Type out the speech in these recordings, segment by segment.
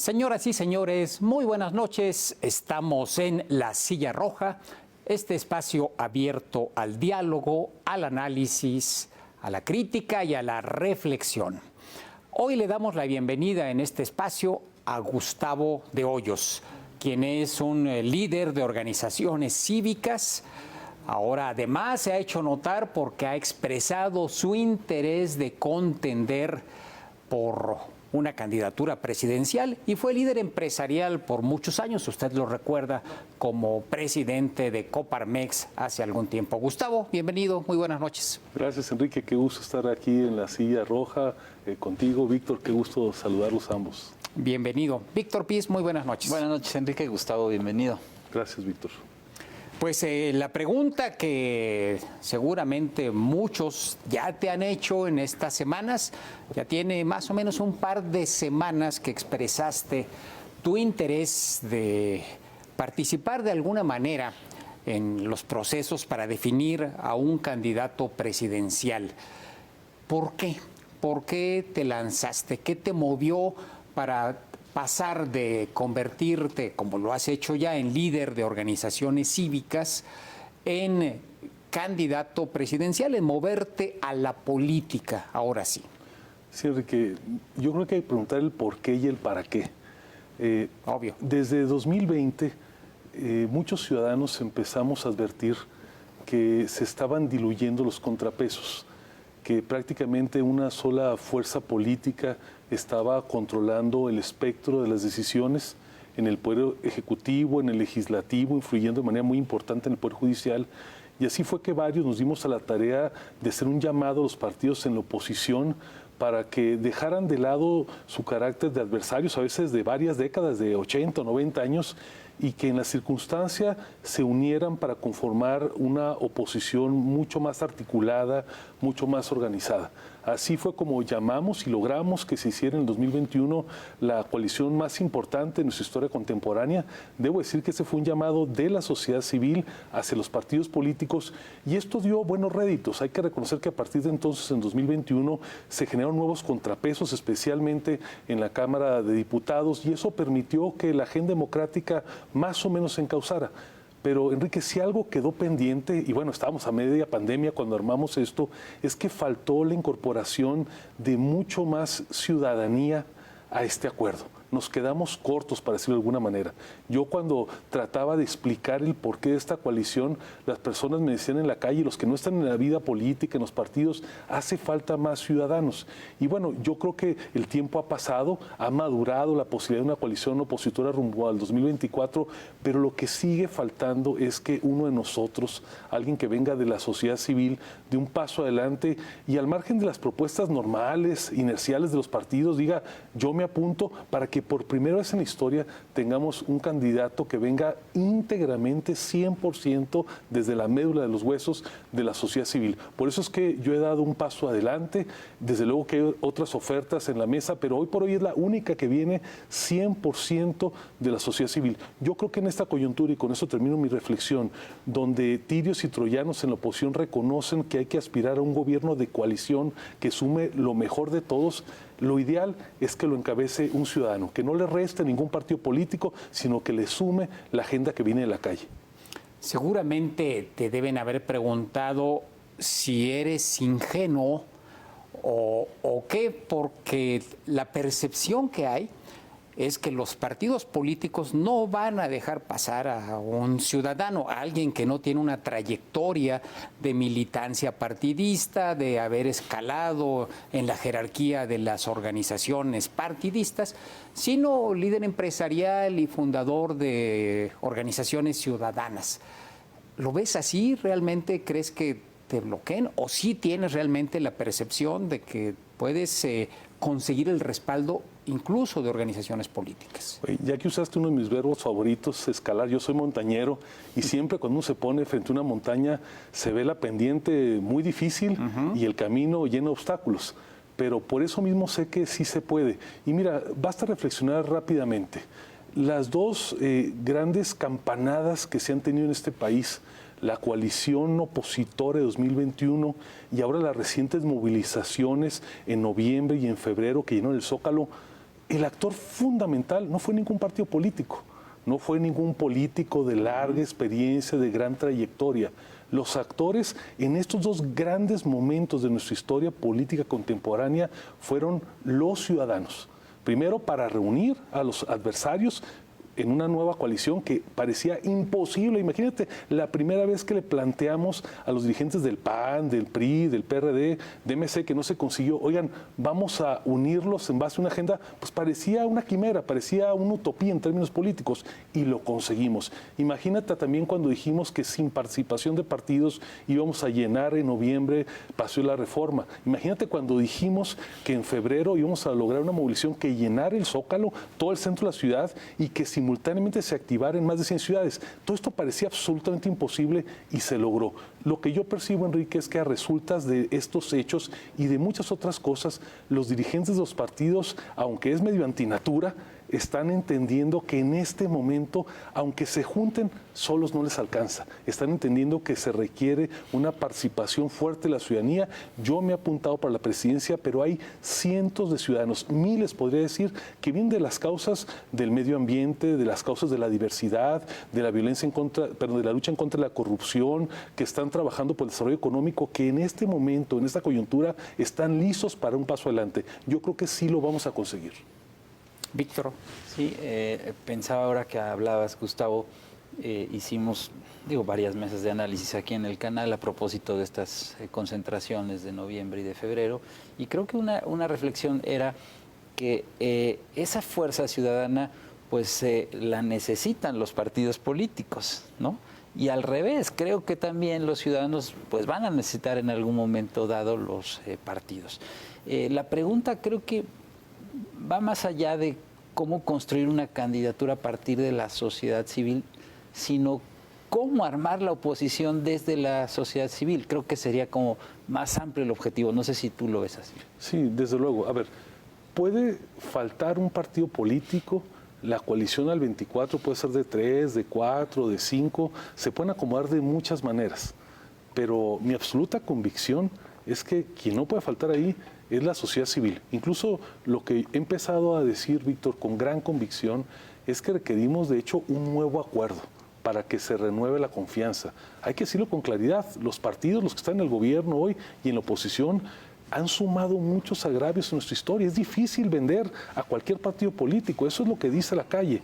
Señoras y señores, muy buenas noches. Estamos en La Silla Roja, este espacio abierto al diálogo, al análisis, a la crítica y a la reflexión. Hoy le damos la bienvenida en este espacio a Gustavo de Hoyos, quien es un líder de organizaciones cívicas. Ahora además se ha hecho notar porque ha expresado su interés de contender por una candidatura presidencial y fue líder empresarial por muchos años. Usted lo recuerda como presidente de Coparmex hace algún tiempo. Gustavo, bienvenido, muy buenas noches. Gracias, Enrique, qué gusto estar aquí en La Silla Roja contigo. Víctor, qué gusto saludarlos ambos. Bienvenido. Víctor Piz, muy buenas noches. Buenas noches, Enrique. Gustavo, bienvenido. Gracias, Víctor. Pues la pregunta que seguramente muchos ya te han hecho en estas semanas, ya tiene más o menos un par de semanas que expresaste tu interés de participar de alguna manera en los procesos para definir a un candidato presidencial. ¿Por qué? ¿Por qué te lanzaste? ¿Qué te movió para pasar de convertirte, como lo has hecho ya, en líder de organizaciones cívicas, en candidato presidencial, en moverte a la política, ahora sí? Sí, Enrique, yo creo que hay que preguntar el por qué y el para qué. Obvio. Desde 2020, muchos ciudadanos empezamos a advertir que se estaban diluyendo los contrapesos, que prácticamente una sola fuerza política estaba controlando el espectro de las decisiones en el Poder Ejecutivo, en el Legislativo, influyendo de manera muy importante en el Poder Judicial. Y así fue que varios nos dimos a la tarea de hacer un llamado a los partidos en la oposición para que dejaran de lado su carácter de adversarios, a veces de varias décadas, de 80 o 90 años, y que en la circunstancia se unieran para conformar una oposición mucho más articulada, mucho más organizada. Así fue como llamamos y logramos que se hiciera en el 2021 la coalición más importante en nuestra historia contemporánea. Debo decir que ese fue un llamado de la sociedad civil hacia los partidos políticos y esto dio buenos réditos. Hay que reconocer que a partir de entonces, en 2021, se generaron nuevos contrapesos, especialmente en la Cámara de Diputados, y eso permitió que la agenda democrática más o menos se encauzara. Pero, Enrique, si algo quedó pendiente, y bueno, estábamos a media pandemia cuando armamos esto, es que faltó la incorporación de mucho más ciudadanía a este acuerdo. Nos quedamos cortos, para decirlo de alguna manera. Yo cuando trataba de explicar el porqué de esta coalición, las personas me decían en la calle, los que no están en la vida política, en los partidos, hace falta más ciudadanos. Y bueno, yo creo que el tiempo ha pasado, ha madurado la posibilidad de una coalición opositora rumbo al 2024, pero lo que sigue faltando es que uno de nosotros, alguien que venga de la sociedad civil, dé un paso adelante y al margen de las propuestas normales, inerciales de los partidos, diga, yo me apunto para que por primera vez en la historia tengamos un candidato que venga íntegramente, 100% desde la médula de los huesos de la sociedad civil. Por eso es que yo he dado un paso adelante, desde luego que hay otras ofertas en la mesa, pero hoy por hoy es la única que viene 100% de la sociedad civil. Yo creo que en esta coyuntura, y con eso termino mi reflexión, donde tirios y troyanos en la oposición reconocen que hay que aspirar a un gobierno de coalición que sume lo mejor de todos, lo ideal es que lo encabece un ciudadano, que no le reste ningún partido político, sino que le sume la agenda que viene de la calle. Seguramente te deben haber preguntado si eres ingenuo o qué, porque la percepción que hay es que los partidos políticos no van a dejar pasar a un ciudadano, a alguien que no tiene una trayectoria de militancia partidista, de haber escalado en la jerarquía de las organizaciones partidistas, sino líder empresarial y fundador de organizaciones ciudadanas. ¿Lo ves así? ¿Realmente crees que te bloqueen? ¿O sí tienes realmente la percepción de que puedes conseguir el respaldo incluso de organizaciones políticas? Ya que usaste uno de mis verbos favoritos, escalar, yo soy montañero y siempre cuando uno se pone frente a una montaña se ve la pendiente muy difícil y el camino lleno de obstáculos, pero por eso mismo sé que sí se puede. Y mira, basta reflexionar rápidamente. Las dos grandes campanadas que se han tenido en este país, la coalición opositora de 2021 y ahora las recientes movilizaciones en noviembre y en febrero que llenó el Zócalo, el actor fundamental no fue ningún partido político, no fue ningún político de larga experiencia, de gran trayectoria. Los actores en estos dos grandes momentos de nuestra historia política contemporánea fueron los ciudadanos. Primero, para reunir a los adversarios en una nueva coalición que parecía imposible. Imagínate, la primera vez que le planteamos a los dirigentes del PAN, del PRI, del PRD, de MC, que no se consiguió, oigan, vamos a unirlos en base a una agenda, pues parecía una quimera, parecía una utopía en términos políticos, y lo conseguimos. Imagínate también cuando dijimos que sin participación de partidos íbamos a llenar en noviembre Paseo de la Reforma. Imagínate cuando dijimos que en febrero íbamos a lograr una movilización que llenara el Zócalo, todo el centro de la ciudad, y que simultáneamente se activara en más de 100 ciudades. Todo esto parecía absolutamente imposible y se logró. Lo que yo percibo, Enrique, es que a resultas de estos hechos y de muchas otras cosas, los dirigentes de los partidos, aunque es medio antinatura, están entendiendo que en este momento, aunque se junten, solos no les alcanza. Están entendiendo que se requiere una participación fuerte de la ciudadanía. Yo me he apuntado para la presidencia, pero hay cientos de ciudadanos, miles podría decir, que vienen de las causas del medio ambiente, de las causas de la diversidad, de la violencia en contra, perdón, de la lucha en contra de la corrupción, que están trabajando por el desarrollo económico, que en este momento, en esta coyuntura, están listos para un paso adelante. Yo creo que sí lo vamos a conseguir. Víctor. Sí, pensaba ahora que hablabas, Gustavo, hicimos, varias mesas de análisis aquí en el canal a propósito de estas concentraciones de noviembre y de febrero, y creo que una reflexión era que esa fuerza ciudadana, pues la necesitan los partidos políticos, ¿no? Y al revés, creo que también los ciudadanos pues van a necesitar en algún momento dado los partidos. La pregunta creo que va más allá de cómo construir una candidatura a partir de la sociedad civil, sino cómo armar la oposición desde la sociedad civil. Creo que sería como más amplio el objetivo. No sé si tú lo ves así. Sí, desde luego. A ver, puede faltar un partido político. La coalición al 24 puede ser de 3, de 4, de 5. Se pueden acomodar de muchas maneras. Pero mi absoluta convicción es que quien no puede faltar ahí es la sociedad civil. Incluso lo que he empezado a decir, Víctor, con gran convicción, es que requerimos, de hecho, un nuevo acuerdo para que se renueve la confianza. Hay que decirlo con claridad. Los partidos, los que están en el gobierno hoy y en la oposición, han sumado muchos agravios en nuestra historia. Es difícil vender a cualquier partido político. Eso es lo que dice la calle.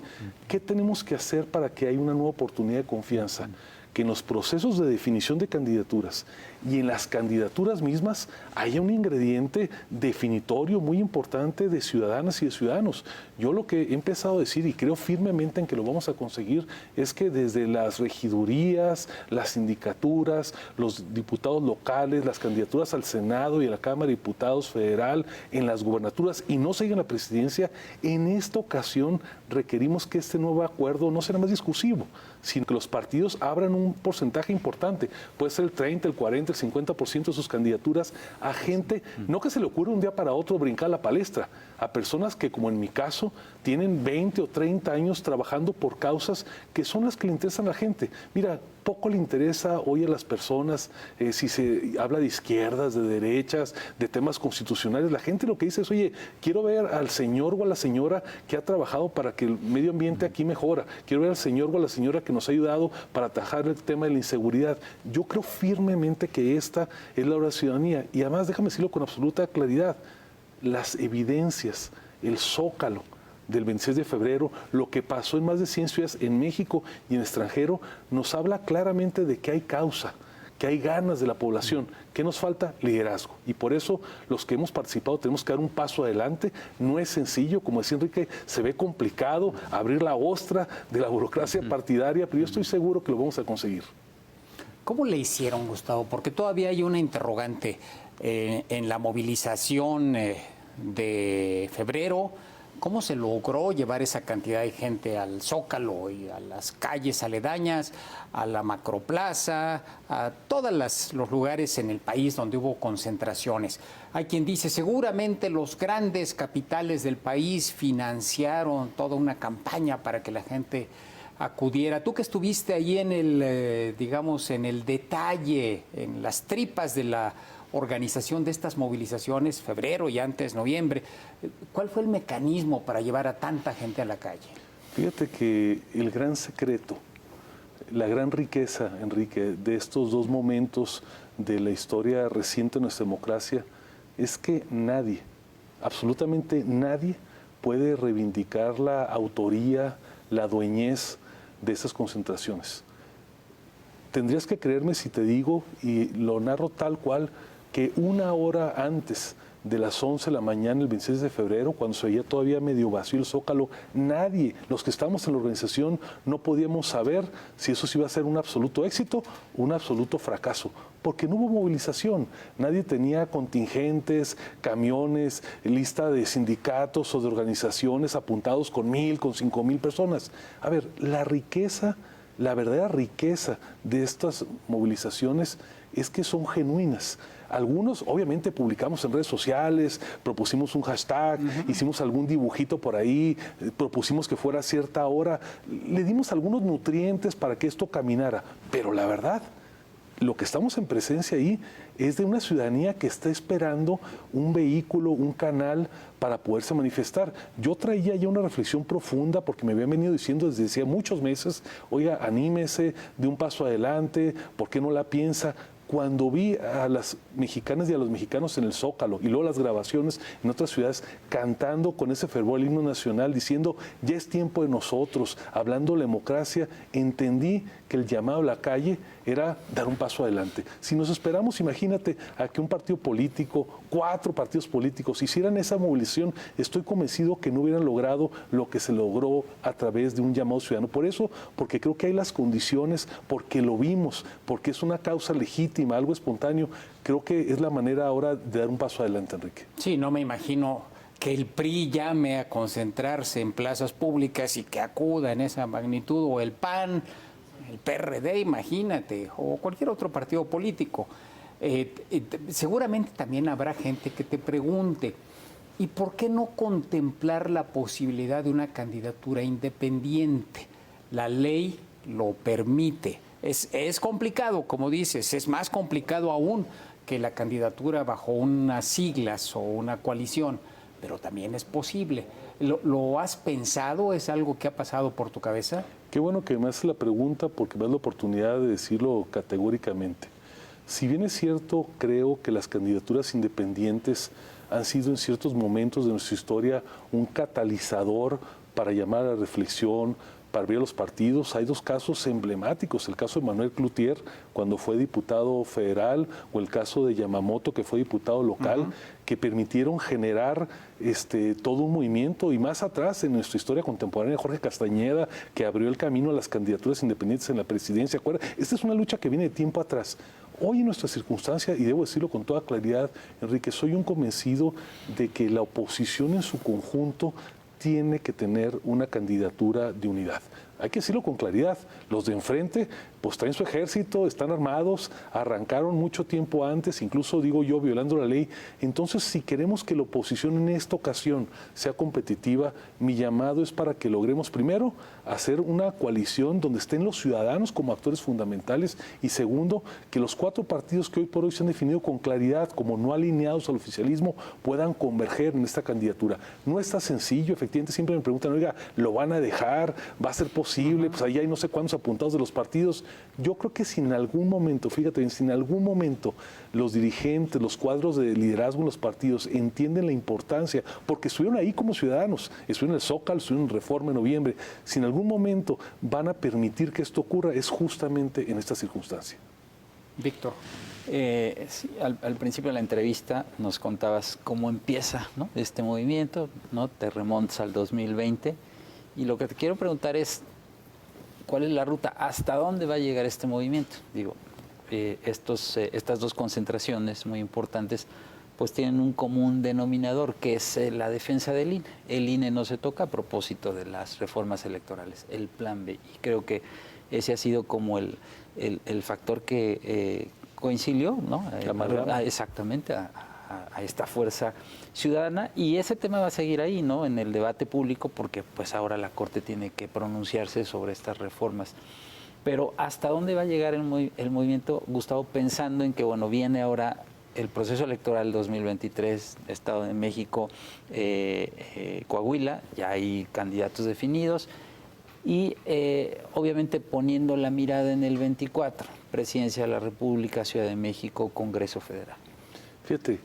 ¿Qué tenemos que hacer para que haya una nueva oportunidad de confianza? Que en los procesos de definición de candidaturas y en las candidaturas mismas haya un ingrediente definitorio muy importante de ciudadanas y de ciudadanos. Yo lo que he empezado a decir, y creo firmemente en que lo vamos a conseguir, es que desde las regidurías, las sindicaturas, los diputados locales, las candidaturas al Senado y a la Cámara de Diputados federal, en las gubernaturas y no se llegue a la presidencia, en esta ocasión requerimos que este nuevo acuerdo no sea más discursivo, sino que los partidos abran un porcentaje importante, puede ser el 30, el 40, el 50% de sus candidaturas a gente, no que se le ocurra un día para otro brincar a la palestra, a personas que, como en mi caso, tienen 20 o 30 años trabajando por causas que son las que le interesan a la gente. Mira, poco le interesa hoy a las personas si se habla de izquierdas, de derechas, de temas constitucionales. La gente lo que dice es, oye, quiero ver al señor o a la señora que ha trabajado para que el medio ambiente aquí mejora. Quiero ver al señor o a la señora que nos ha ayudado para atajar el tema de la inseguridad. Yo creo firmemente que esta es la hora de la ciudadanía. Y además, déjame decirlo con absoluta claridad, las evidencias, el Zócalo del 26 de febrero, lo que pasó en más de 100 ciudades en México y en extranjero, nos habla claramente de que hay causa, que hay ganas de la población. ¿Qué nos falta? Liderazgo. Y por eso los que hemos participado tenemos que dar un paso adelante. No es sencillo, como decía Enrique, se ve complicado abrir la ostra de la burocracia partidaria, pero yo estoy seguro que lo vamos a conseguir. ¿Cómo le hicieron, Gustavo? Porque todavía hay una interrogante en la movilización de febrero. ¿Cómo se logró llevar esa cantidad de gente al Zócalo y a las calles aledañas, a la Macroplaza, a todos los lugares en el país donde hubo concentraciones? Hay quien dice, seguramente los grandes capitales del país financiaron toda una campaña para que la gente acudiera. Tú que estuviste ahí en el, digamos, en el detalle, en las tripas de la organización de estas movilizaciones, febrero y antes noviembre. ¿Cuál fue el mecanismo para llevar a tanta gente a la calle? Fíjate que el gran secreto, la gran riqueza, Enrique, de estos dos momentos de la historia reciente de nuestra democracia es que nadie, absolutamente nadie, puede reivindicar la autoría, la dueñez de esas concentraciones. Tendrías que creerme si te digo, y lo narro tal cual, que una hora antes de las 11 de la mañana, el 26 de febrero, cuando se veía todavía medio vacío el Zócalo, nadie, los que estábamos en la organización, no podíamos saber si eso sí iba a ser un absoluto éxito o un absoluto fracaso, porque no hubo movilización, nadie tenía contingentes, camiones, lista de sindicatos o de organizaciones apuntados con 1,000, con 5,000 personas. A ver, la riqueza, la verdadera riqueza de estas movilizaciones es que son genuinas. Algunos, obviamente, publicamos en redes sociales, propusimos un hashtag, hicimos algún dibujito por ahí, propusimos que fuera a cierta hora, le dimos algunos nutrientes para que esto caminara. Pero la verdad, lo que estamos en presencia ahí es de una ciudadanía que está esperando un vehículo, un canal para poderse manifestar. Yo traía ya una reflexión profunda porque me habían venido diciendo desde hacía muchos meses, oiga, anímese, de un paso adelante, ¿por qué no la piensa? Cuando vi a las mexicanas y a los mexicanos en el Zócalo y luego las grabaciones en otras ciudades cantando con ese fervor el himno nacional, diciendo ya es tiempo de nosotros, hablando de democracia, entendí que el llamado a la calle era dar un paso adelante. Si nos esperamos, imagínate, a que un partido político, 4 partidos políticos hicieran esa movilización, estoy convencido que no hubieran logrado lo que se logró a través de un llamado ciudadano. Por eso, porque creo que hay las condiciones, porque lo vimos, porque es una causa legítima, algo espontáneo, creo que es la manera ahora de dar un paso adelante, Enrique. Sí, no me imagino que el PRI llame a concentrarse en plazas públicas y que acuda en esa magnitud, o el PAN, el PRD, imagínate, o cualquier otro partido político. Seguramente también habrá gente que te pregunte, ¿y por qué no contemplar la posibilidad de una candidatura independiente? La ley lo permite. Es complicado, como dices, es más complicado aún que la candidatura bajo unas siglas o una coalición, pero también es posible. ¿Lo has pensado? ¿Es algo que ha pasado por tu cabeza? Qué bueno que me haces la pregunta porque me das la oportunidad de decirlo categóricamente. Si bien es cierto, creo que las candidaturas independientes han sido en ciertos momentos de nuestra historia un catalizador para llamar a la reflexión, para abrir los partidos. Hay 2 casos emblemáticos, el caso de Manuel Cloutier, cuando fue diputado federal, o el caso de Yamamoto, que fue diputado local, que permitieron generar todo un movimiento, y más atrás en nuestra historia contemporánea, Jorge Castañeda, que abrió el camino a las candidaturas independientes en la presidencia. Esta es una lucha que viene de tiempo atrás. Hoy en nuestra circunstancia, y debo decirlo con toda claridad, Enrique, soy un convencido de que la oposición en su conjunto tiene que tener una candidatura de unidad. Hay que decirlo con claridad. Los de enfrente, pues traen su ejército, están armados, arrancaron mucho tiempo antes, incluso digo yo, violando la ley. Entonces, si queremos que la oposición en esta ocasión sea competitiva, mi llamado es para que logremos, primero, hacer una coalición donde estén los ciudadanos como actores fundamentales, y segundo, que los 4 partidos que hoy por hoy se han definido con claridad como no alineados al oficialismo puedan converger en esta candidatura. No está sencillo, efectivamente, siempre me preguntan, oiga, ¿lo van a dejar? ¿Va a ser posible? Pues ahí hay no sé cuántos apuntados de los partidos. Yo creo que si en algún momento, fíjate bien, si en algún momento los dirigentes, los cuadros de liderazgo en los partidos entienden la importancia, porque estuvieron ahí como ciudadanos, estuvieron en el Zócalo, estuvieron en Reforma en noviembre, si en algún momento van a permitir que esto ocurra, es justamente en esta circunstancia. Víctor. Sí, al principio de la entrevista nos contabas cómo empieza, ¿no?, este movimiento, ¿no? Te remontas al 2020, y lo que te quiero preguntar es, ¿cuál es la ruta? ¿Hasta dónde va a llegar este movimiento? Digo, estas 2 concentraciones muy importantes pues tienen un común denominador, que es la defensa del INE. El INE no se toca a propósito de las reformas electorales, el plan B. Y creo que ese ha sido como el factor que coincidió, ¿no? Exactamente, a esta fuerza ciudadana, y ese tema va a seguir ahí, ¿no?, en el debate público, porque pues ahora la Corte tiene que pronunciarse sobre estas reformas. Pero ¿hasta dónde va a llegar el movimiento, Gustavo, pensando en que, bueno, viene ahora el proceso electoral 2023, Estado de México, Coahuila, ya hay candidatos definidos y obviamente poniendo la mirada en el 24, Presidencia de la República, Ciudad de México, Congreso Federal. Fíjate,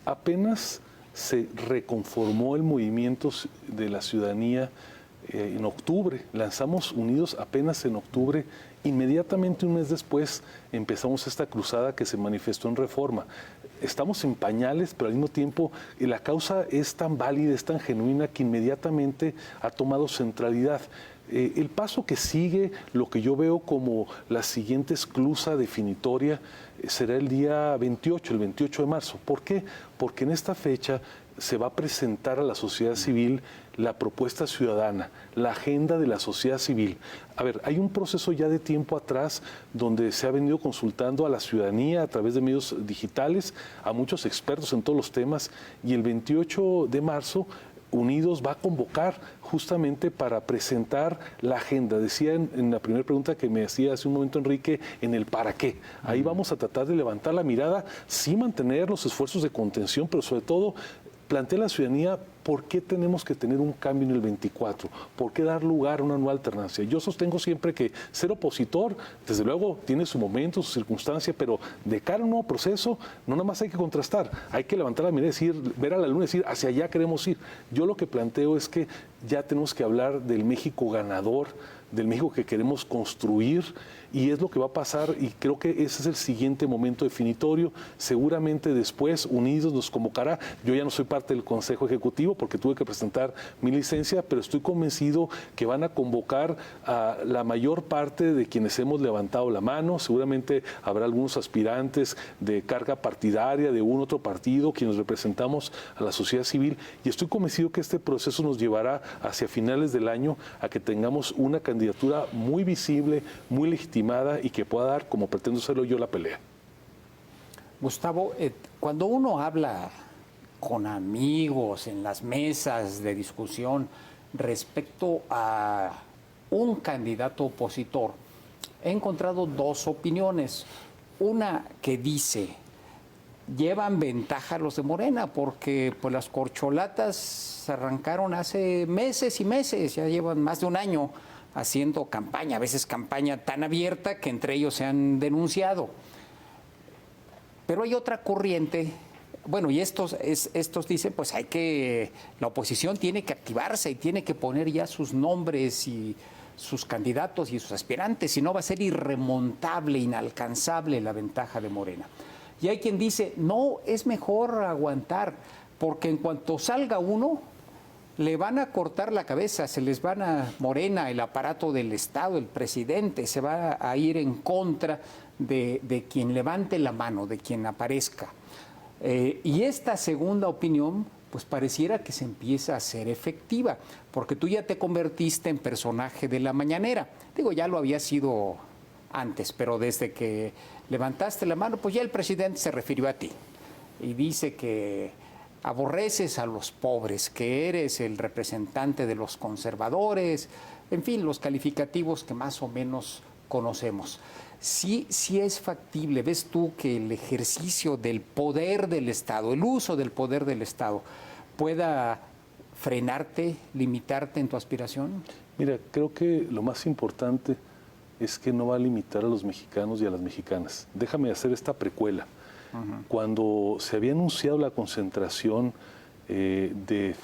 apenas se reconformó el movimiento de la ciudadanía en octubre, lanzamos Unidos apenas en octubre, inmediatamente un mes después empezamos esta cruzada que se manifestó en Reforma. Estamos en pañales, pero al mismo tiempo la causa es tan válida, es tan genuina que inmediatamente ha tomado centralidad. El paso que sigue, lo que yo veo como la siguiente esclusa definitoria, será el día 28, el 28 de marzo. ¿Por qué? Porque en esta fecha se va a presentar a la sociedad civil la propuesta ciudadana, la agenda de la sociedad civil. A ver, hay un proceso ya de tiempo atrás donde se ha venido consultando a la ciudadanía a través de medios digitales, a muchos expertos en todos los temas, y el 28 de marzo Unidos va a convocar justamente para presentar la agenda. Decía en la primera pregunta que me hacía hace un momento Enrique, en el para qué. Ahí vamos a tratar de levantar la mirada, sí mantener los esfuerzos de contención, pero sobre todo plantea a la ciudadanía por qué tenemos que tener un cambio en el 24, por qué dar lugar a una nueva alternancia. Yo sostengo siempre que ser opositor, desde luego, tiene su momento, su circunstancia, pero de cara a un nuevo proceso, no nada más hay que contrastar, hay que levantar la mirada y decir, ver a la luna y decir, hacia allá queremos ir. Yo lo que planteo es que ya tenemos que hablar del México ganador, del México que queremos construir, y es lo que va a pasar, y creo que ese es el siguiente momento definitorio. Seguramente después Unidos nos convocará. Yo ya no soy parte del Consejo Ejecutivo porque tuve que presentar mi licencia, pero estoy convencido que van a convocar a la mayor parte de quienes hemos levantado la mano. Seguramente habrá algunos aspirantes de carga partidaria de un otro partido, quienes representamos a la sociedad civil, y estoy convencido que este proceso nos llevará hacia finales del año a que tengamos una candidatura muy visible, muy legitimada, y que pueda dar, como pretendo hacerlo yo, la pelea. Gustavo, cuando uno habla con amigos en las mesas de discusión respecto a un candidato opositor, he encontrado dos opiniones. Una que dice, llevan ventaja los de Morena porque pues las corcholatas se arrancaron hace meses y meses, ya llevan más de un año haciendo campaña, a veces campaña tan abierta que entre ellos se han denunciado. Pero hay otra corriente, bueno, y estos dicen, pues la oposición tiene que activarse y tiene que poner ya sus nombres y sus candidatos y sus aspirantes, si no va a ser irremontable, inalcanzable la ventaja de Morena. Y hay quien dice, no, es mejor aguantar, porque en cuanto salga uno, le van a cortar la cabeza, se les van a Morena, el aparato del Estado, el presidente, se va a ir en contra de quien levante la mano, de quien aparezca. Y esta segunda opinión, pues pareciera que se empieza a hacer efectiva, porque tú ya te convertiste en personaje de la mañanera. Digo, ya lo había sido antes, pero desde que levantaste la mano, pues ya el presidente se refirió a ti y dice que aborreces a los pobres, que eres el representante de los conservadores, en fin, los calificativos que más o menos conocemos. Sí es factible, ¿ves tú que el ejercicio del poder del Estado, el uso del poder del Estado, pueda frenarte, limitarte en tu aspiración? Mira, creo que lo más importante es que no va a limitar a los mexicanos y a las mexicanas. Déjame hacer esta precuela. Cuando se había anunciado la concentración de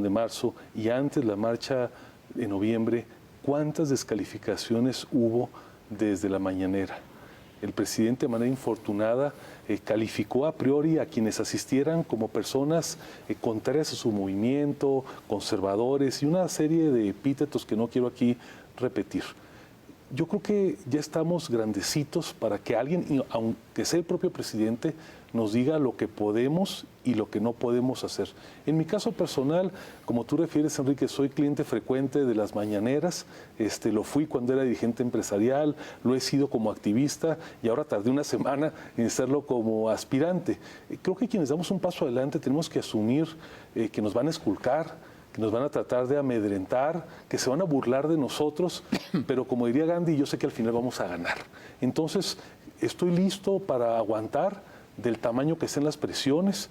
marzo, y antes la marcha de noviembre, ¿cuántas descalificaciones hubo desde la mañanera? El presidente, de manera infortunada, calificó a priori a quienes asistieran como personas contrarias a su movimiento, conservadores, y una serie de epítetos que no quiero aquí repetir. Yo creo que ya estamos grandecitos para que alguien, aunque sea el propio presidente, nos diga lo que podemos y lo que no podemos hacer. En mi caso personal, como tú refieres, Enrique, soy cliente frecuente de las mañaneras, lo fui cuando era dirigente empresarial, lo he sido como activista y ahora tardé una semana en serlo como aspirante. Creo que quienes damos un paso adelante tenemos que asumir que nos van a esculcar, que nos van a tratar de amedrentar, que se van a burlar de nosotros, pero como diría Gandhi, yo sé que al final vamos a ganar. Entonces, estoy listo para aguantar. del tamaño que sean las presiones.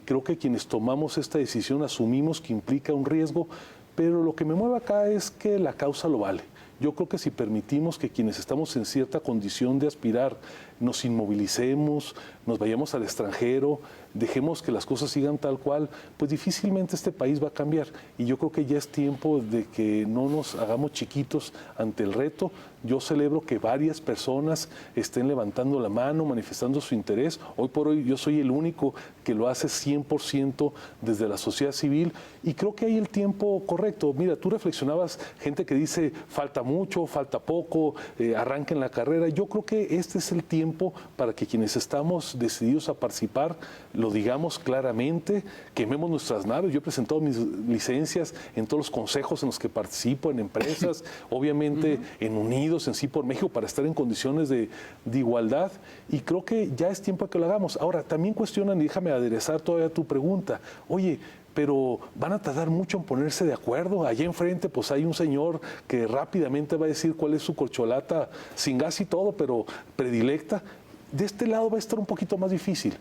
Creo que quienes tomamos esta decisión asumimos que implica un riesgo, pero lo que me mueve acá es que la causa lo vale. Yo creo que si permitimos que quienes estamos en cierta condición de aspirar nos inmovilicemos, nos vayamos al extranjero, dejemos que las cosas sigan tal cual, pues difícilmente este país va a cambiar. Y yo creo que ya es tiempo de que no nos hagamos chiquitos ante el reto. Yo celebro que varias personas estén levantando la mano, manifestando su interés. Hoy por hoy yo soy el único que lo hace 100% desde la sociedad civil y creo que hay el tiempo correcto. Mira, tú reflexionabas, gente que dice falta mucho, falta poco, arranquen la carrera. Yo creo que este es el tiempo para que quienes estamos decididos a participar lo digamos claramente, quememos nuestras naves. Yo he presentado mis licencias en todos los consejos en los que participo, en empresas, obviamente en Unidos, en Sí por México, para estar en condiciones de igualdad, y creo que ya es tiempo de que lo hagamos. Ahora, también cuestionan, y déjame aderezar todavía tu pregunta, oye, pero van a tardar mucho en ponerse de acuerdo. Allá enfrente pues hay un señor que rápidamente va a decir cuál es su corcholata, sin gas y todo, pero predilecta. De este lado va a estar un poquito más difícil,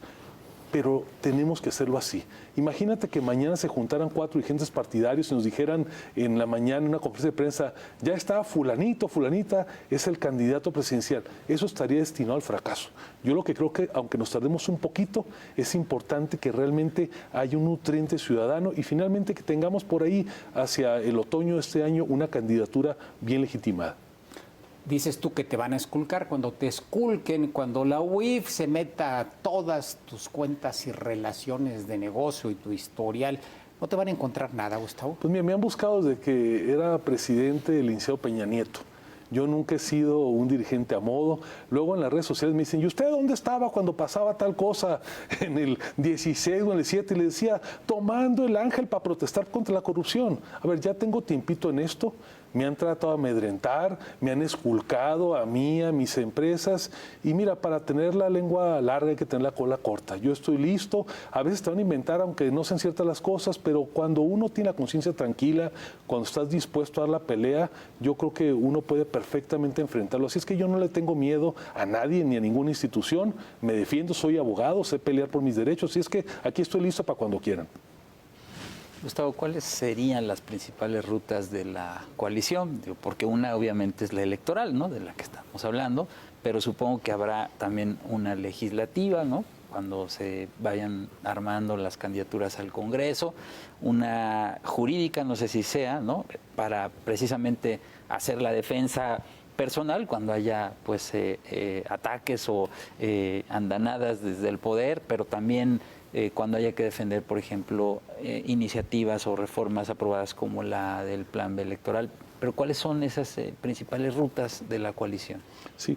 pero tenemos que hacerlo así. Imagínate que mañana se juntaran 4 dirigentes partidarios y nos dijeran en la mañana en una conferencia de prensa, ya está fulanito, fulanita, es el candidato presidencial. Eso estaría destinado al fracaso. Yo lo que creo que, aunque nos tardemos un poquito, es importante que realmente haya un nutriente ciudadano y finalmente que tengamos por ahí, hacia el otoño de este año, una candidatura bien legitimada. Dices tú que te van a esculcar. Cuando te esculquen, cuando la UIF se meta a todas tus cuentas y relaciones de negocio y tu historial, ¿no te van a encontrar nada, Gustavo? Pues mira, me han buscado desde que era presidente del Licenciado Peña Nieto. Yo nunca he sido un dirigente a modo. Luego en las redes sociales me dicen, ¿y usted dónde estaba cuando pasaba tal cosa en el 16 o en el 7? Y le decía, tomando el ángel para protestar contra la corrupción. A ver, ya tengo tiempito en esto. Me han tratado de amedrentar, me han esculcado a mí, a mis empresas. Y mira, para tener la lengua larga hay que tener la cola corta. Yo estoy listo. A veces te van a inventar, aunque no sean ciertas las cosas, pero cuando uno tiene la conciencia tranquila, cuando estás dispuesto a dar la pelea, yo creo que uno puede perfectamente enfrentarlo. Así es que yo no le tengo miedo a nadie ni a ninguna institución. Me defiendo, soy abogado, sé pelear por mis derechos. Así es que aquí estoy listo para cuando quieran. Gustavo, ¿cuáles serían las principales rutas de la coalición? Porque una obviamente es la electoral, ¿no?, de la que estamos hablando, pero supongo que habrá también una legislativa, ¿no?, cuando se vayan armando las candidaturas al Congreso, una jurídica, no sé si sea, ¿no?, para precisamente hacer la defensa personal cuando haya pues ataques o andanadas desde el poder, pero también cuando haya que defender, por ejemplo, iniciativas o reformas aprobadas como la del plan B electoral. Pero ¿cuáles son esas principales rutas de la coalición? Sí,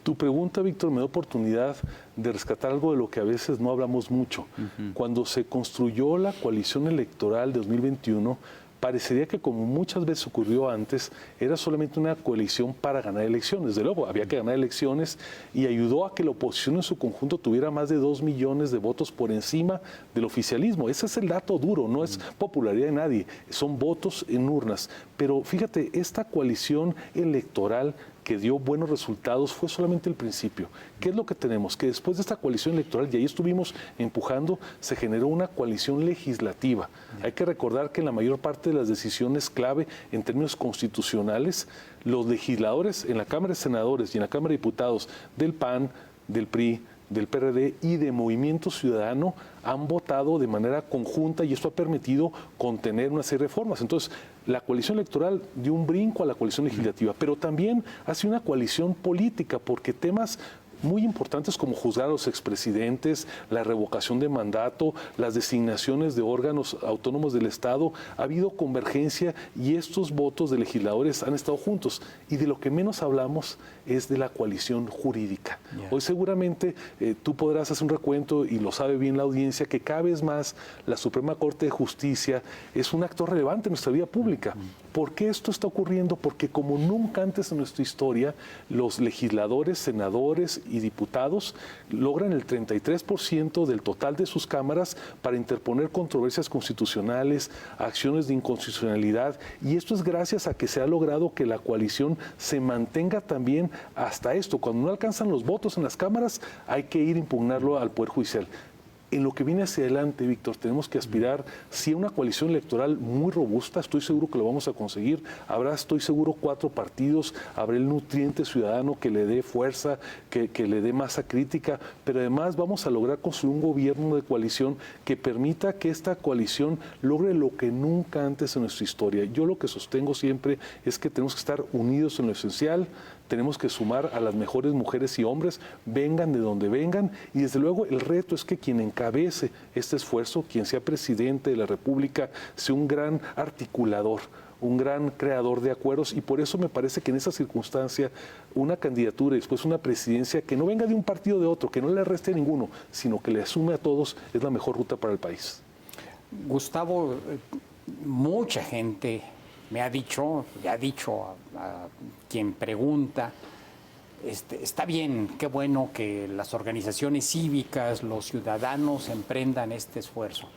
tu pregunta, Víctor, me da oportunidad de rescatar algo de lo que a veces no hablamos mucho. Cuando se construyó la coalición electoral de 2021, parecería que, como muchas veces ocurrió antes, era solamente una coalición para ganar elecciones. Desde luego, había que ganar elecciones y ayudó a que la oposición en su conjunto tuviera más de 2 millones de votos por encima del oficialismo. Ese es el dato duro, no es popularidad de nadie, son votos en urnas. Pero fíjate, esta coalición electoral que dio buenos resultados fue solamente el principio. ¿Qué es lo que tenemos? Que después de esta coalición electoral, y ahí estuvimos empujando, se generó una coalición legislativa. Hay que recordar que en la mayor parte de las decisiones clave en términos constitucionales, los legisladores en la Cámara de Senadores y en la Cámara de Diputados del PAN, del PRI, del PRD y de Movimiento Ciudadano han votado de manera conjunta y esto ha permitido contener una serie de reformas. Entonces, la coalición electoral dio un brinco a la coalición legislativa, pero también hace una coalición política porque temas muy importantes como juzgar a los expresidentes, la revocación de mandato, las designaciones de órganos autónomos del Estado, ha habido convergencia y estos votos de legisladores han estado juntos. Y de lo que menos hablamos es de la coalición jurídica. Hoy seguramente tú podrás hacer un recuento, y lo sabe bien la audiencia, que cada vez más la Suprema Corte de Justicia es un actor relevante en nuestra vida pública. ¿Por qué esto está ocurriendo? Porque como nunca antes en nuestra historia, los legisladores, senadores y diputados logran el 33% del total de sus cámaras para interponer controversias constitucionales, acciones de inconstitucionalidad, y esto es gracias a que se ha logrado que la coalición se mantenga también hasta esto. Cuando no alcanzan los votos en las cámaras, hay que ir a impugnarlo al Poder Judicial. En lo que viene hacia adelante, Víctor, tenemos que aspirar, sí, a una coalición electoral muy robusta. Estoy seguro que lo vamos a conseguir. Habrá, estoy seguro, 4 partidos, habrá el nutriente ciudadano que le dé fuerza, que le dé masa crítica, pero además vamos a lograr construir un gobierno de coalición que permita que esta coalición logre lo que nunca antes en nuestra historia. Yo lo que sostengo siempre es que tenemos que estar unidos en lo esencial. Tenemos que sumar a las mejores mujeres y hombres, vengan de donde vengan, y desde luego el reto es que quien encabece este esfuerzo, quien sea presidente de la República, sea un gran articulador, un gran creador de acuerdos, y por eso me parece que en esa circunstancia una candidatura y después una presidencia que no venga de un partido o de otro, que no le reste a ninguno, sino que le asume a todos, es la mejor ruta para el país. Gustavo, mucha gente me ha dicho, le ha dicho a quien pregunta, está bien, qué bueno que las organizaciones cívicas, los ciudadanos emprendan este esfuerzo,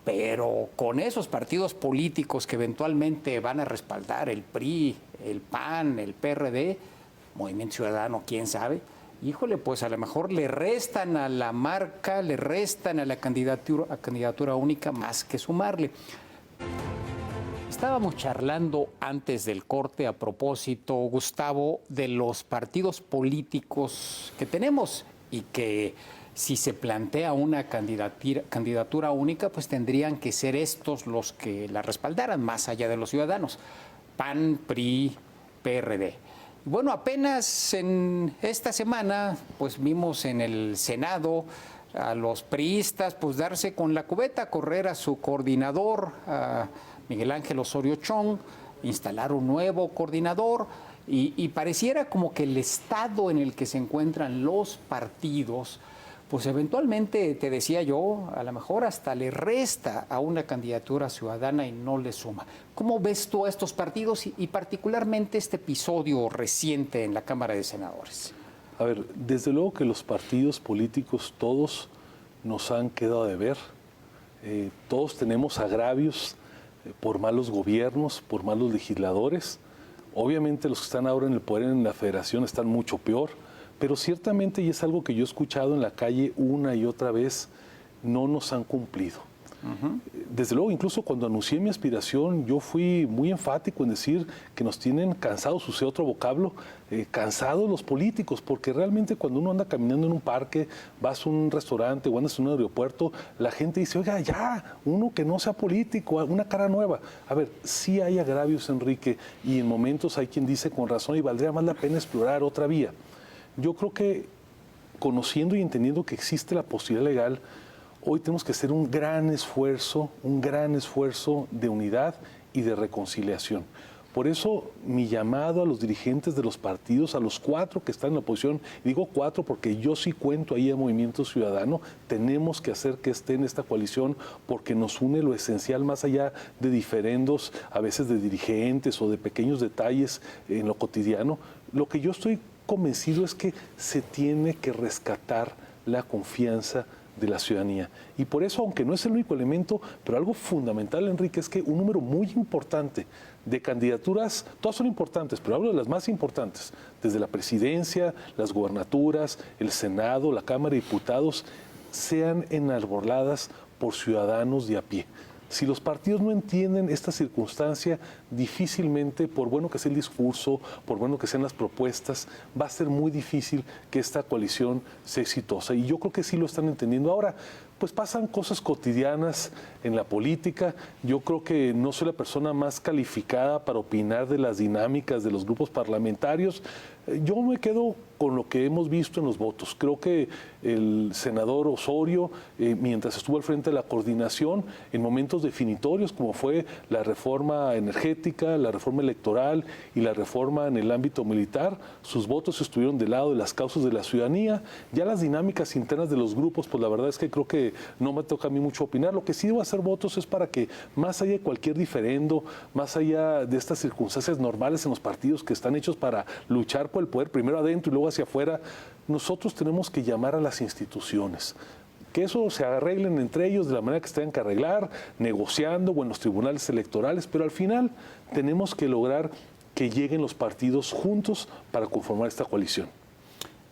pero con esos partidos políticos que eventualmente van a respaldar, el PRI, el PAN, el PRD, Movimiento Ciudadano, quién sabe, híjole, pues a lo mejor le restan a la marca, le restan a la candidatura única más que sumarle. Estábamos charlando antes del corte a propósito, Gustavo, de los partidos políticos que tenemos y que si se plantea una candidatura única, pues tendrían que ser estos los que la respaldaran, más allá de los ciudadanos. PAN, PRI, PRD. Bueno, apenas en esta semana, pues vimos en el Senado a los priistas pues darse con la cubeta, correr a su coordinador, a Miguel Ángel Osorio Chong, instalar un nuevo coordinador y pareciera como que el estado en el que se encuentran los partidos, pues eventualmente, te decía yo, a lo mejor hasta le resta a una candidatura ciudadana y no le suma. ¿Cómo ves tú a estos partidos y particularmente este episodio reciente en la Cámara de Senadores? A ver, desde luego que los partidos políticos todos nos han quedado de ver, todos tenemos agravios por malos gobiernos, por malos legisladores. Obviamente los que están ahora en el poder en la federación están mucho peor, pero ciertamente, y es algo que yo he escuchado en la calle una y otra vez, no nos han cumplido. Desde luego, incluso cuando anuncié mi aspiración, yo fui muy enfático en decir que nos tienen cansados, usé otro vocablo, cansados los políticos, porque realmente cuando uno anda caminando en un parque, vas a un restaurante o andas en un aeropuerto, la gente dice, oiga, ya, uno que no sea político, una cara nueva. A ver, sí hay agravios, Enrique, y en momentos hay quien dice con razón y valdría más la pena explorar otra vía. Yo creo que conociendo y entendiendo que existe la posibilidad legal, hoy tenemos que hacer un gran esfuerzo de unidad y de reconciliación. Por eso mi llamado a los dirigentes de los partidos, a los 4 que están en la oposición, y digo 4 porque yo sí cuento ahí a Movimiento Ciudadano, tenemos que hacer que esté en esta coalición porque nos une lo esencial más allá de diferendos, a veces de dirigentes o de pequeños detalles en lo cotidiano. Lo que yo estoy convencido es que se tiene que rescatar la confianza de la ciudadanía. Y por eso, aunque no es el único elemento, pero algo fundamental, Enrique, es que un número muy importante de candidaturas, todas son importantes, pero hablo de las más importantes, desde la presidencia, las gubernaturas, el Senado, la Cámara de Diputados, sean enarboladas por ciudadanos de a pie. Si los partidos no entienden esta circunstancia, difícilmente, por bueno que sea el discurso, por bueno que sean las propuestas, va a ser muy difícil que esta coalición sea exitosa. Y yo creo que sí lo están entendiendo. Ahora, pues pasan cosas cotidianas en la política. Yo creo que no soy la persona más calificada para opinar de las dinámicas de los grupos parlamentarios. Yo me quedo con lo que hemos visto en los votos. Creo que el senador Osorio, mientras estuvo al frente de la coordinación, en momentos definitorios, como fue la reforma energética, la reforma electoral y la reforma en el ámbito militar, sus votos estuvieron del lado de las causas de la ciudadanía. Ya las dinámicas internas de los grupos, pues la verdad es que creo que que no me toca a mí mucho opinar. Lo que sí debo hacer votos es para que, más allá de cualquier diferendo, más allá de estas circunstancias normales en los partidos que están hechos para luchar por el poder, primero adentro y luego hacia afuera, nosotros tenemos que llamar a las instituciones. Que eso se arreglen entre ellos de la manera que se tengan que arreglar, negociando o en los tribunales electorales, pero al final tenemos que lograr que lleguen los partidos juntos para conformar esta coalición.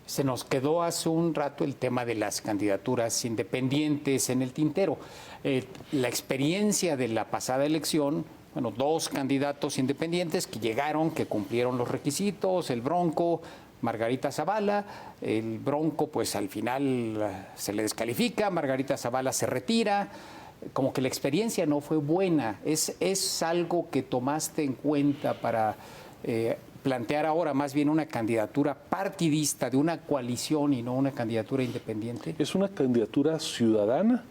Se nos quedó hace un rato el tema de las candidaturas independientes en el tintero. La experiencia de la pasada elección, bueno, 2 candidatos independientes que llegaron, que cumplieron los requisitos, el Bronco, Margarita Zavala. El Bronco, pues al final se le descalifica, Margarita Zavala se retira. Como que la experiencia no fue buena. ¿Es algo que tomaste en cuenta para plantear ahora más bien una candidatura partidista de una coalición y no una candidatura independiente? Es una candidatura ciudadana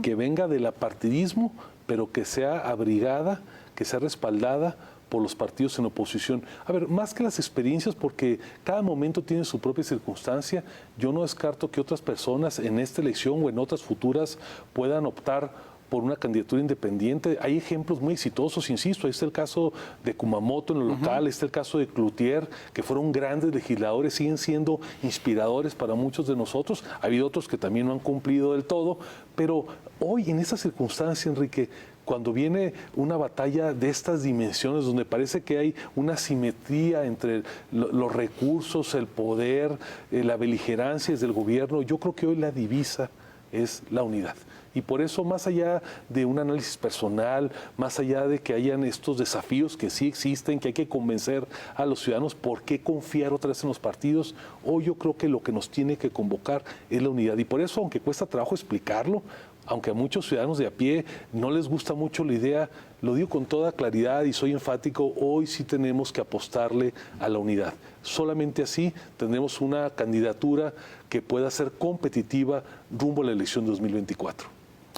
que venga del apartidismo, pero que sea abrigada, que sea respaldada por los partidos en oposición. A ver, más que las experiencias, porque cada momento tiene su propia circunstancia, yo no descarto que otras personas en esta elección o en otras futuras puedan optar por una candidatura independiente. Hay ejemplos muy exitosos, insisto, ahí está el caso de Kumamoto en lo local, está el caso de Cloutier, que fueron grandes legisladores, siguen siendo inspiradores para muchos de nosotros. Ha habido otros que también no han cumplido del todo, pero hoy en esta circunstancia, Enrique, cuando viene una batalla de estas dimensiones, donde parece que hay una simetría entre los recursos, el poder, la beligerancia desde el gobierno, yo creo que hoy la divisa es la unidad. Y por eso, más allá de un análisis personal, más allá de que hayan estos desafíos que sí existen, que hay que convencer a los ciudadanos por qué confiar otra vez en los partidos, hoy yo creo que lo que nos tiene que convocar es la unidad. Y por eso, aunque cuesta trabajo explicarlo, aunque a muchos ciudadanos de a pie no les gusta mucho la idea, lo digo con toda claridad y soy enfático, hoy sí tenemos que apostarle a la unidad. Solamente así tendremos una candidatura que pueda ser competitiva rumbo a la elección de 2024.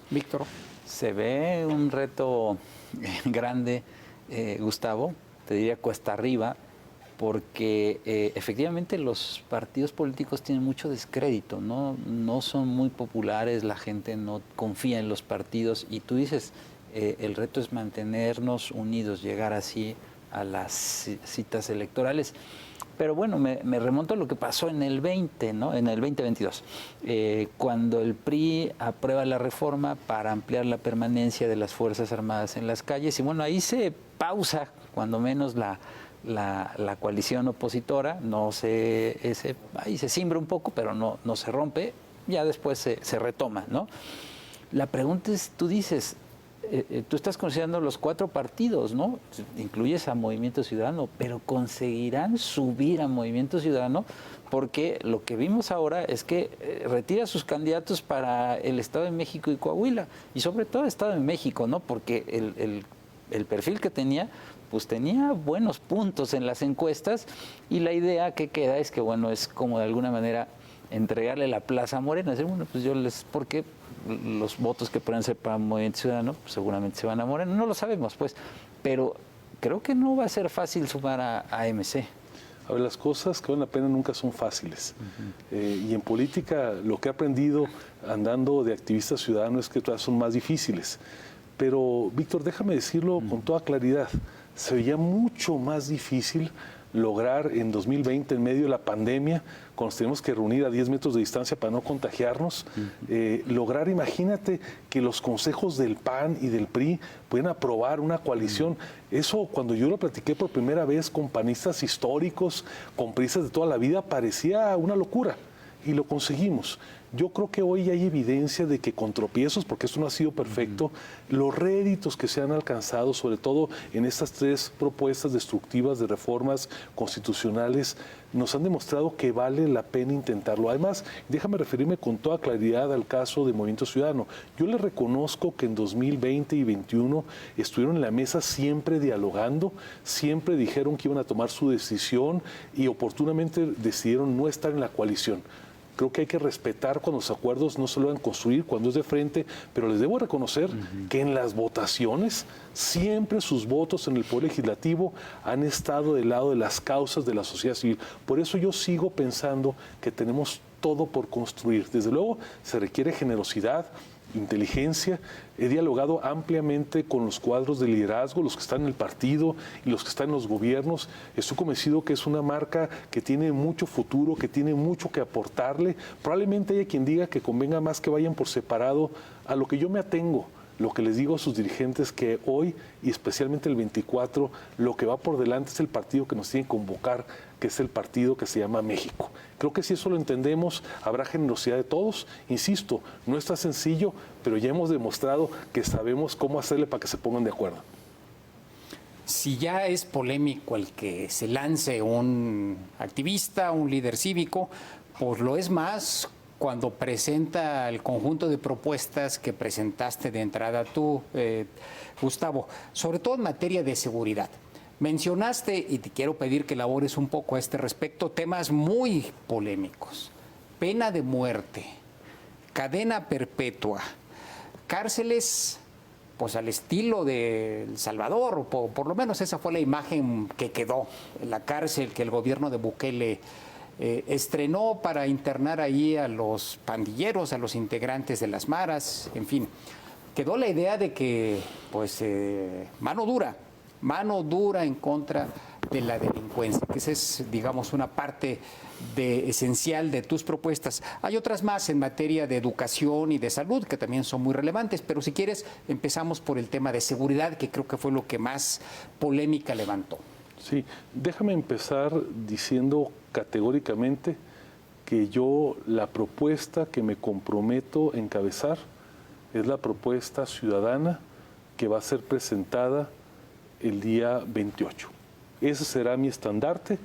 Víctor. Se ve un reto grande, Gustavo, te diría cuesta arriba, porque efectivamente los partidos políticos tienen mucho descrédito, no son muy populares, la gente no confía en los partidos y tú dices, el reto es mantenernos unidos, llegar así a las citas electorales. Pero bueno, me remonto a lo que pasó en el 20, ¿no? En el 2022, cuando el PRI aprueba la reforma para ampliar la permanencia de las Fuerzas Armadas en las calles. Y bueno, ahí se pausa, cuando menos, la coalición opositora. Ahí se cimbra un poco, pero no se rompe. Ya después se retoma, ¿no? La pregunta es, tú dices, tú estás considerando los 4 partidos, ¿no? Incluyes a Movimiento Ciudadano, pero ¿conseguirán subir a Movimiento Ciudadano? Porque lo que vimos ahora es que retira sus candidatos para el Estado de México y Coahuila, y sobre todo el Estado de México, ¿no? Porque el perfil que tenía, pues tenía buenos puntos en las encuestas, y la idea que queda es que, bueno, es como de alguna manera entregarle la plaza a Morena, decir, bueno, pues porque los votos que puedan ser para Movimiento Ciudadano, pues seguramente se van a Morena, no lo sabemos, pues, pero creo que no va a ser fácil sumar a MC. A ver, las cosas que valen la pena nunca son fáciles. Y en política lo que he aprendido andando de activista ciudadano es que todas son más difíciles. Pero, Víctor, déjame decirlo con toda claridad, se veía mucho más difícil lograr en 2020, en medio de la pandemia, cuando nos tenemos que reunir a 10 metros de distancia para no contagiarnos, lograr, imagínate, que los consejos del PAN y del PRI puedan aprobar una coalición. Eso, cuando yo lo platiqué por primera vez con panistas históricos, con priistas de toda la vida, parecía una locura. Y lo conseguimos. Yo creo que hoy hay evidencia de que con tropiezos, porque esto no ha sido perfecto, los réditos que se han alcanzado, sobre todo en estas 3 propuestas destructivas de reformas constitucionales, nos han demostrado que vale la pena intentarlo. Además, déjame referirme con toda claridad al caso de Movimiento Ciudadano. Yo le reconozco que en 2020 y 2021 estuvieron en la mesa siempre dialogando, siempre dijeron que iban a tomar su decisión y oportunamente decidieron no estar en la coalición. Creo que hay que respetar cuando los acuerdos no se logran construir, cuando es de frente, pero les debo reconocer que en las votaciones siempre sus votos en el Poder Legislativo han estado del lado de las causas de la sociedad civil. Por eso yo sigo pensando que tenemos todo por construir. Desde luego se requiere generosidad, inteligencia, he dialogado ampliamente con los cuadros de liderazgo, los que están en el partido y los que están en los gobiernos. Estoy convencido que es una marca que tiene mucho futuro, que tiene mucho que aportarle. Probablemente haya quien diga que convenga más que vayan por separado. A lo que yo me atengo, lo que les digo a sus dirigentes, que hoy y especialmente el 24, lo que va por delante es el partido que nos tiene que convocar, que es el partido que se llama México. Creo que si eso lo entendemos, habrá generosidad de todos. Insisto, no está sencillo, pero ya hemos demostrado que sabemos cómo hacerle para que se pongan de acuerdo. Si ya es polémico el que se lance un activista, un líder cívico, pues lo es más cuando presenta el conjunto de propuestas que presentaste de entrada tú, Gustavo, sobre todo en materia de seguridad. Mencionaste, y te quiero pedir que elabores un poco a este respecto, temas muy polémicos. Pena de muerte, cadena perpetua, cárceles pues al estilo de El Salvador, por lo menos esa fue la imagen que quedó en la cárcel que el gobierno de Bukele estrenó para internar ahí a los pandilleros, a los integrantes de las maras, en fin. Quedó la idea de que, pues, mano dura en contra de la delincuencia, que esa es, digamos, una parte esencial de tus propuestas. Hay otras más en materia de educación y de salud que también son muy relevantes, pero si quieres empezamos por el tema de seguridad, que creo que fue lo que más polémica levantó. Sí, déjame empezar diciendo categóricamente que yo la propuesta que me comprometo a encabezar es la propuesta ciudadana que va a ser presentada el día 28. Ese será mi estandarte,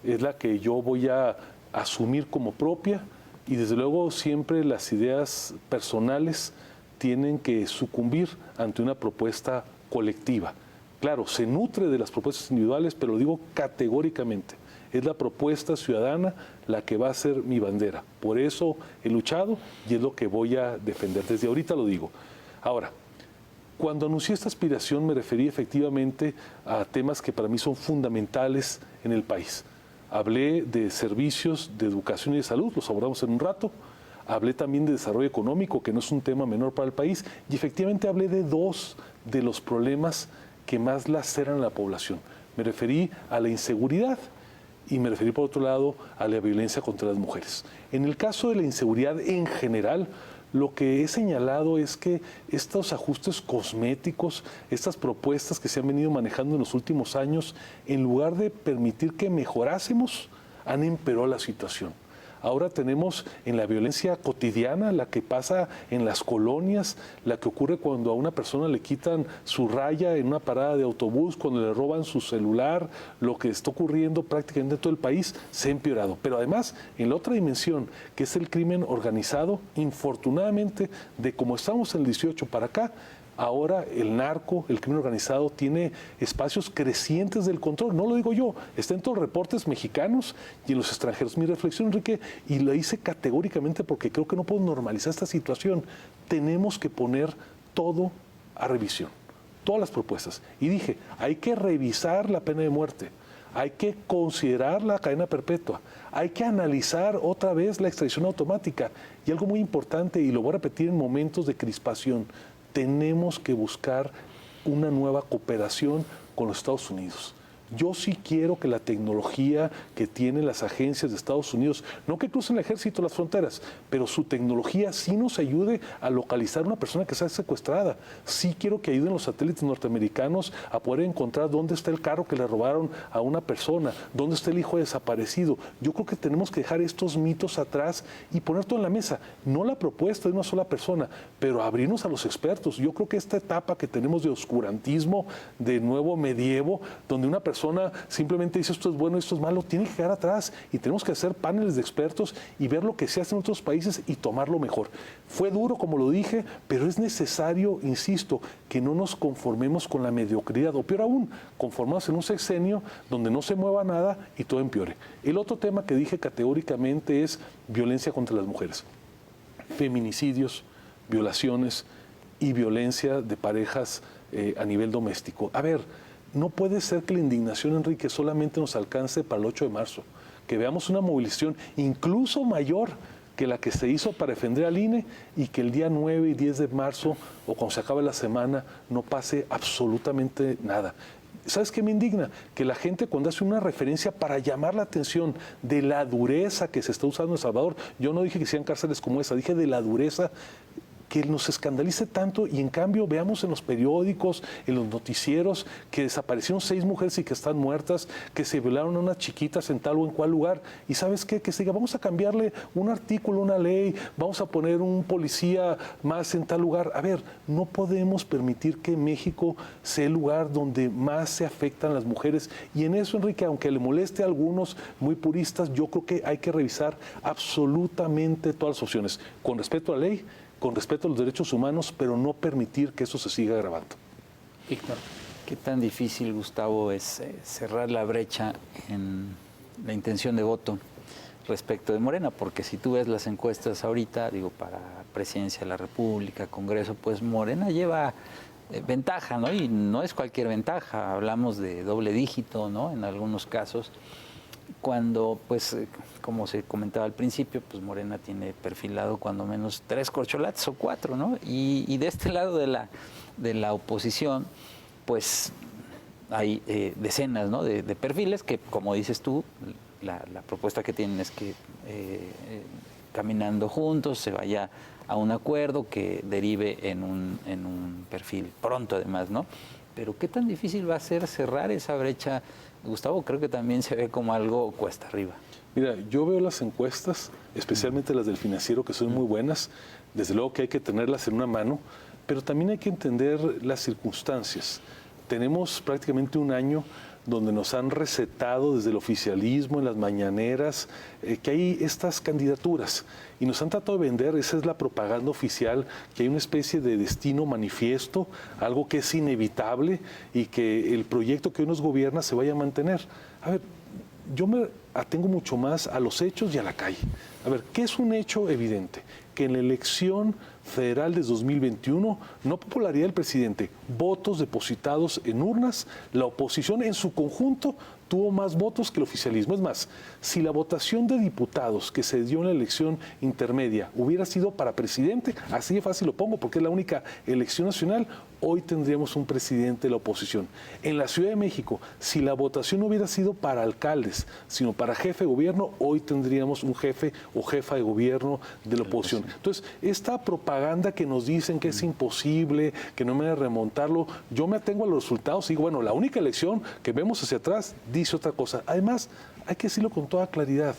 es la que yo voy a asumir como propia y desde luego siempre las ideas personales tienen que sucumbir ante una propuesta colectiva. Claro, se nutre de las propuestas individuales, pero lo digo categóricamente. Es la propuesta ciudadana la que va a ser mi bandera. Por eso he luchado y es lo que voy a defender. Desde ahorita lo digo. Ahora, cuando anuncié esta aspiración me referí efectivamente a temas que para mí son fundamentales en el país. Hablé de servicios de educación y de salud, los abordamos en un rato. Hablé también de desarrollo económico, que no es un tema menor para el país. Y efectivamente hablé de dos de los problemas que más laceran a la población. Me referí a la inseguridad y me referí por otro lado a la violencia contra las mujeres. En el caso de la inseguridad en general, lo que he señalado es que estos ajustes cosméticos, estas propuestas que se han venido manejando en los últimos años, en lugar de permitir que mejorásemos, han empeorado la situación. Ahora tenemos en la violencia cotidiana, la que pasa en las colonias, la que ocurre cuando a una persona le quitan su raya en una parada de autobús, cuando le roban su celular, lo que está ocurriendo prácticamente en todo el país se ha empeorado. Pero además, en la otra dimensión, que es el crimen organizado, infortunadamente, de como estamos en el 18 para acá, ahora el narco, el crimen organizado, tiene espacios crecientes del control. No lo digo yo, está en todos los reportes mexicanos y en los extranjeros. Mi reflexión, Enrique, y la hice categóricamente porque creo que no puedo normalizar esta situación. Tenemos que poner todo a revisión, todas las propuestas. Y dije, hay que revisar la pena de muerte. Hay que considerar la cadena perpetua, hay que analizar otra vez la extradición automática. Y algo muy importante, y lo voy a repetir en momentos de crispación, tenemos que buscar una nueva cooperación con los Estados Unidos. Yo sí quiero que la tecnología que tienen las agencias de Estados Unidos, no que crucen el ejército las fronteras, pero su tecnología sí nos ayude a localizar a una persona que sea secuestrada. Sí quiero que ayuden los satélites norteamericanos a poder encontrar dónde está el carro que le robaron a una persona, dónde está el hijo desaparecido. Yo creo que tenemos que dejar estos mitos atrás y poner todo en la mesa. No la propuesta de una sola persona, pero abrirnos a los expertos. Yo creo que esta etapa que tenemos de oscurantismo, de nuevo medievo, donde una persona simplemente dice esto es bueno, esto es malo, tiene que quedar atrás y tenemos que hacer paneles de expertos y ver lo que se hace en otros países y tomarlo mejor. Fue duro, como lo dije, pero es necesario, insisto, que no nos conformemos con la mediocridad, o peor aún, conformarnos en un sexenio donde no se mueva nada y todo empeore. El otro tema que dije categóricamente es violencia contra las mujeres, feminicidios, violaciones y violencia de parejas a nivel doméstico. A ver, no puede ser que la indignación, Enrique, solamente nos alcance para el 8 de marzo, que veamos una movilización incluso mayor, que la que se hizo para defender al INE y que el día 9 y 10 de marzo o cuando se acabe la semana no pase absolutamente nada. ¿Sabes qué me indigna? Que la gente cuando hace una referencia para llamar la atención de la dureza que se está usando en El Salvador, yo no dije que sean cárceles como esa, dije de la dureza, que nos escandalice tanto y en cambio veamos en los periódicos, en los noticieros, que desaparecieron 6 mujeres y que están muertas, que se violaron a unas chiquitas en tal o en cual lugar. Y ¿sabes qué? Que se diga, vamos a cambiarle un artículo, una ley, vamos a poner un policía más en tal lugar. A ver, no podemos permitir que México sea el lugar donde más se afectan las mujeres. Y en eso, Enrique, aunque le moleste a algunos muy puristas, yo creo que hay que revisar absolutamente todas las opciones, con respeto a la ley, con respeto a los derechos humanos, pero no permitir que eso se siga agravando. Víctor. ¿Qué tan difícil, Gustavo, es cerrar la brecha en la intención de voto respecto de Morena? Porque si tú ves las encuestas ahorita, digo, para Presidencia de la República, Congreso, pues Morena lleva ventaja, ¿no? Y no es cualquier ventaja, hablamos de doble dígito, ¿no? En algunos casos, cuando, pues, como se comentaba al principio, pues Morena tiene perfilado cuando menos 3 corcholates o 4, ¿no? Y de este lado de la oposición, pues hay decenas, ¿no? de perfiles que, como dices tú, la propuesta que tienen es que caminando juntos se vaya a un acuerdo que derive en un perfil pronto, además, ¿no? Pero ¿qué tan difícil va a ser cerrar esa brecha, Gustavo? Creo que también se ve como algo cuesta arriba. Mira, yo veo las encuestas, especialmente las del Financiero, que son muy buenas. Desde luego que hay que tenerlas en una mano, pero también hay que entender las circunstancias. Tenemos prácticamente un año donde nos han recetado desde el oficialismo, en las mañaneras, que hay estas candidaturas y nos han tratado de vender, esa es la propaganda oficial, que hay una especie de destino manifiesto, algo que es inevitable y que el proyecto que hoy nos gobierna se vaya a mantener. A ver, yo me atengo mucho más a los hechos y a la calle. A ver, ¿qué es un hecho evidente? Que en la elección federal de 2021, no popularidad del presidente, votos depositados en urnas, la oposición en su conjunto tuvo más votos que el oficialismo. Es más, si la votación de diputados que se dio en la elección intermedia hubiera sido para presidente, así de fácil lo pongo porque es la única elección nacional, hoy tendríamos un presidente de la oposición. En la Ciudad de México, si la votación no hubiera sido para alcaldes, sino para jefe de gobierno, hoy tendríamos un jefe o jefa de gobierno de la oposición. Entonces, esta propaganda que nos dicen que es imposible, que no me debe remontarlo, yo me atengo a los resultados y digo, bueno, la única elección que vemos hacia atrás dice otra cosa. Además, hay que decirlo con toda claridad,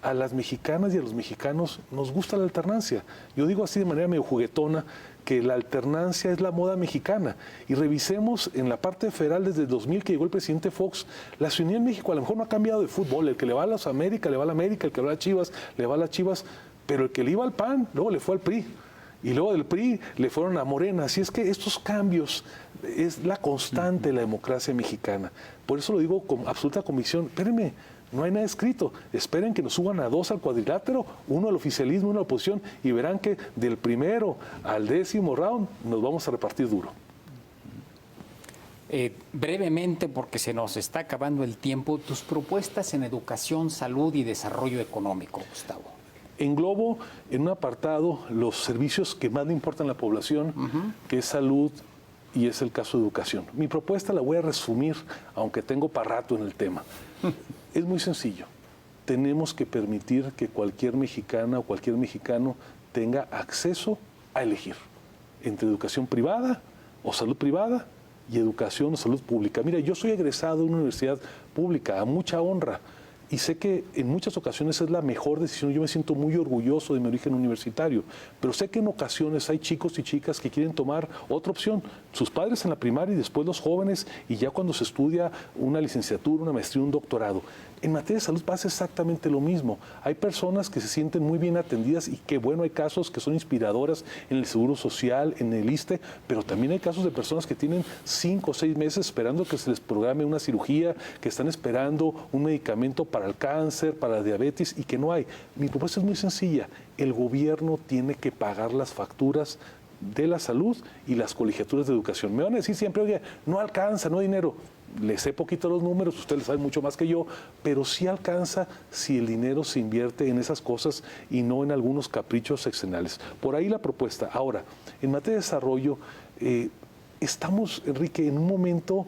a las mexicanas y a los mexicanos nos gusta la alternancia. Yo digo así de manera medio juguetona, que la alternancia es la moda mexicana. Y revisemos en la parte federal desde el 2000 que llegó el presidente Fox, la ciudadanía en México a lo mejor no ha cambiado de fútbol. El que le va a las América, le va a la América, el que le va a las Chivas, le va a las Chivas, pero el que le iba al PAN, luego le fue al PRI. Y luego del PRI le fueron a Morena. Así es que estos cambios es la constante de la democracia mexicana. Por eso lo digo con absoluta convicción. Espérenme, no hay nada escrito. Esperen que nos suban a 2 al cuadrilátero, 1 al oficialismo, 1 a la oposición, y verán que del primero al 10º round nos vamos a repartir duro. Brevemente, porque se nos está acabando el tiempo, tus propuestas en educación, salud y desarrollo económico, Gustavo. Englobo en un apartado los servicios que más le importan a la población, que es salud y es el caso de educación. Mi propuesta la voy a resumir, aunque tengo para rato en el tema. Es muy sencillo. Tenemos que permitir que cualquier mexicana o cualquier mexicano tenga acceso a elegir entre educación privada o salud privada y educación o salud pública. Mira, yo soy egresado de una universidad pública, a mucha honra, y sé que en muchas ocasiones es la mejor decisión. Yo me siento muy orgulloso de mi origen universitario, pero sé que en ocasiones hay chicos y chicas que quieren tomar otra opción, sus padres en la primaria y después los jóvenes, y ya cuando se estudia una licenciatura, una maestría, un doctorado. En materia de salud pasa exactamente lo mismo. Hay personas que se sienten muy bien atendidas y que bueno, hay casos que son inspiradoras en el Seguro Social, en el ISSSTE, pero también hay casos de personas que tienen 5 o 6 meses esperando que se les programe una cirugía, que están esperando un medicamento para el cáncer, para la diabetes y que no hay. Mi propuesta es muy sencilla. El gobierno tiene que pagar las facturas de la salud y las colegiaturas de educación. Me van a decir siempre, oye, no alcanza, no hay dinero. le sé poquito los números, usted le sabe mucho más que yo, pero sí alcanza si el dinero se invierte en esas cosas y no en algunos caprichos seccionales. Por ahí la propuesta. Ahora, en materia de desarrollo, estamos, Enrique, en un momento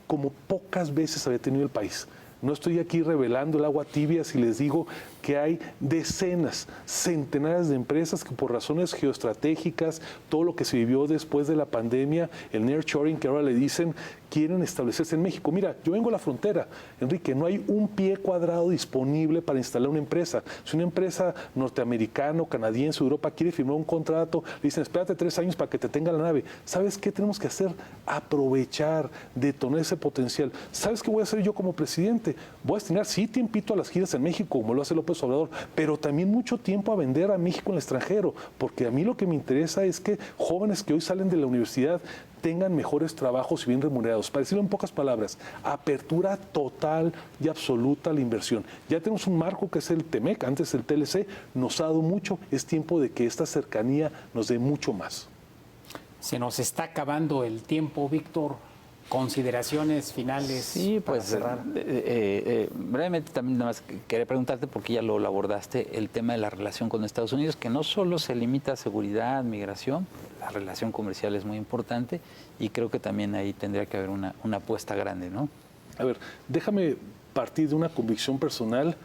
como pocas veces había tenido el país. No estoy aquí revelando el agua tibia si les digo que hay decenas, centenares de empresas que por razones geoestratégicas, todo lo que se vivió después de la pandemia, el nearshoring que ahora le dicen, quieren establecerse en México. Mira, yo vengo a la frontera, Enrique, no hay un pie cuadrado disponible para instalar una empresa. Si una empresa norteamericana, canadiense, Europa quiere firmar un contrato, le dicen, espérate 3 años para que te tenga la nave. ¿Sabes qué tenemos que hacer? Aprovechar, detonar ese potencial. ¿Sabes qué voy a hacer yo como presidente? Voy a destinar, sí, tiempito a las giras en México, como lo hace López Obrador, pero también mucho tiempo a vender a México en el extranjero, porque a mí lo que me interesa es que jóvenes que hoy salen de la universidad tengan mejores trabajos y bien remunerados. Para decirlo en pocas palabras, apertura total y absoluta a la inversión. Ya tenemos un marco que es el TEMEC, antes el TLC, nos ha dado mucho, es tiempo de que esta cercanía nos dé mucho más. Se nos está acabando el tiempo, Víctor. Consideraciones finales. Sí, pues cerrar. Brevemente también nada más quería preguntarte, porque ya lo abordaste, el tema de la relación con Estados Unidos, que no solo se limita a seguridad, migración, la relación comercial es muy importante y creo que también ahí tendría que haber una apuesta grande, ¿no? A ver, déjame partir de una convicción personal.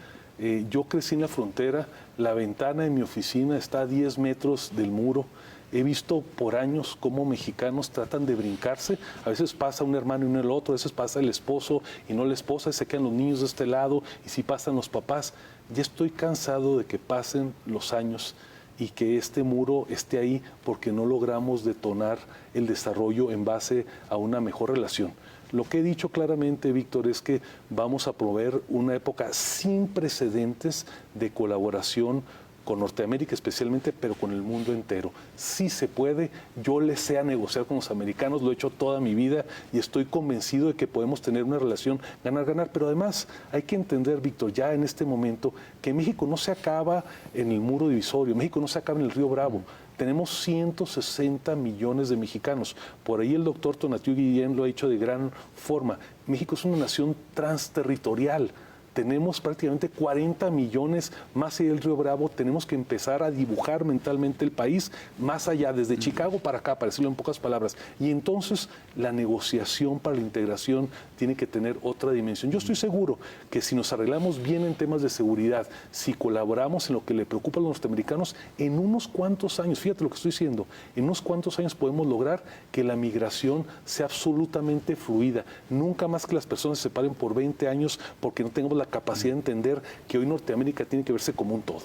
Yo crecí en la frontera, la ventana de mi oficina está a 10 metros del muro. He visto por años cómo mexicanos tratan de brincarse. A veces pasa un hermano y no el otro, a veces pasa el esposo y no la esposa, y se quedan los niños de este lado, y sí pasan los papás. Ya estoy cansado de que pasen los años y que este muro esté ahí porque no logramos detonar el desarrollo en base a una mejor relación. Lo que he dicho claramente, Víctor, es que vamos a proveer una época sin precedentes de colaboración con Norteamérica especialmente, pero con el mundo entero. Sí se puede, yo le sé a negociar con los americanos, lo he hecho toda mi vida y estoy convencido de que podemos tener una relación ganar-ganar, pero además hay que entender, Víctor, ya en este momento, que México no se acaba en el muro divisorio, México no se acaba en el río Bravo. Tenemos 160 millones de mexicanos. Por ahí el doctor Tonatiuh Guillén lo ha dicho de gran forma. México es una nación transterritorial. Tenemos prácticamente 40 millones más allá del Río Bravo. Tenemos que empezar a dibujar mentalmente el país más allá, desde Chicago para acá, para decirlo en pocas palabras. Y entonces la negociación para la integración tiene que tener otra dimensión. Yo estoy seguro que si nos arreglamos bien en temas de seguridad, si colaboramos en lo que le preocupa a los norteamericanos, en unos cuantos años, fíjate lo que estoy diciendo, en unos cuantos años podemos lograr que la migración sea absolutamente fluida. Nunca más que las personas se separen por 20 años porque no tengamos la capacidad de entender que hoy Norteamérica tiene que verse como un todo.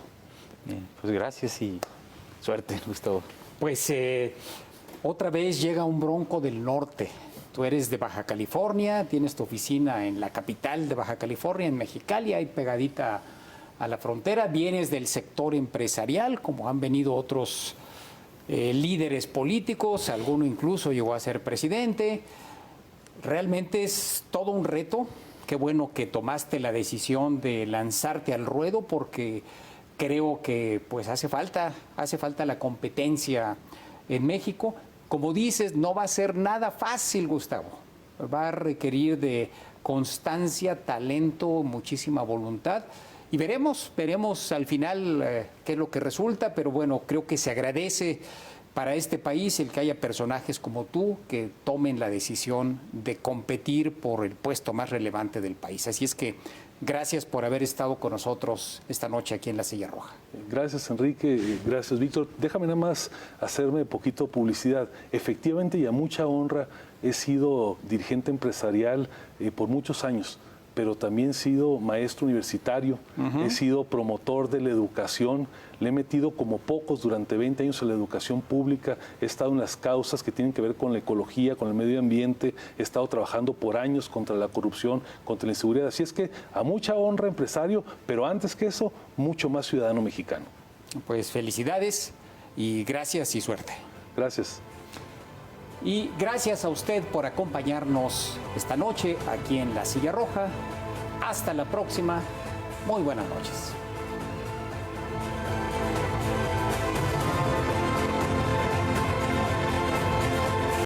Bien, pues gracias y suerte, Gustavo. Pues otra vez llega un bronco del norte. Tú eres de Baja California, tienes tu oficina en la capital de Baja California, en Mexicali, ahí pegadita a la frontera. Vienes del sector empresarial, como han venido otros líderes políticos, alguno incluso llegó a ser presidente. Realmente es todo un reto. Qué bueno que tomaste la decisión de lanzarte al ruedo, porque creo que pues hace falta la competencia en México. Como dices, no va a ser nada fácil, Gustavo. Va a requerir de constancia, talento, muchísima voluntad. Y veremos al final qué es lo que resulta, pero bueno, creo que se agradece para este país el que haya personajes como tú que tomen la decisión de competir por el puesto más relevante del país. Así es que gracias por haber estado con nosotros esta noche aquí en La Silla Roja. Gracias, Enrique. Gracias, Víctor. Déjame nada más hacerme poquito publicidad. Efectivamente y a mucha honra he sido dirigente empresarial por muchos años, pero también he sido maestro universitario, he sido promotor de la educación, le he metido como pocos durante 20 años en la educación pública, he estado en las causas que tienen que ver con la ecología, con el medio ambiente, he estado trabajando por años contra la corrupción, contra la inseguridad. Así es que a mucha honra empresario, pero antes que eso, mucho más ciudadano mexicano. Pues felicidades y gracias y suerte. Gracias. Y gracias a usted por acompañarnos esta noche aquí en La Silla Roja. Hasta la próxima. Muy buenas noches.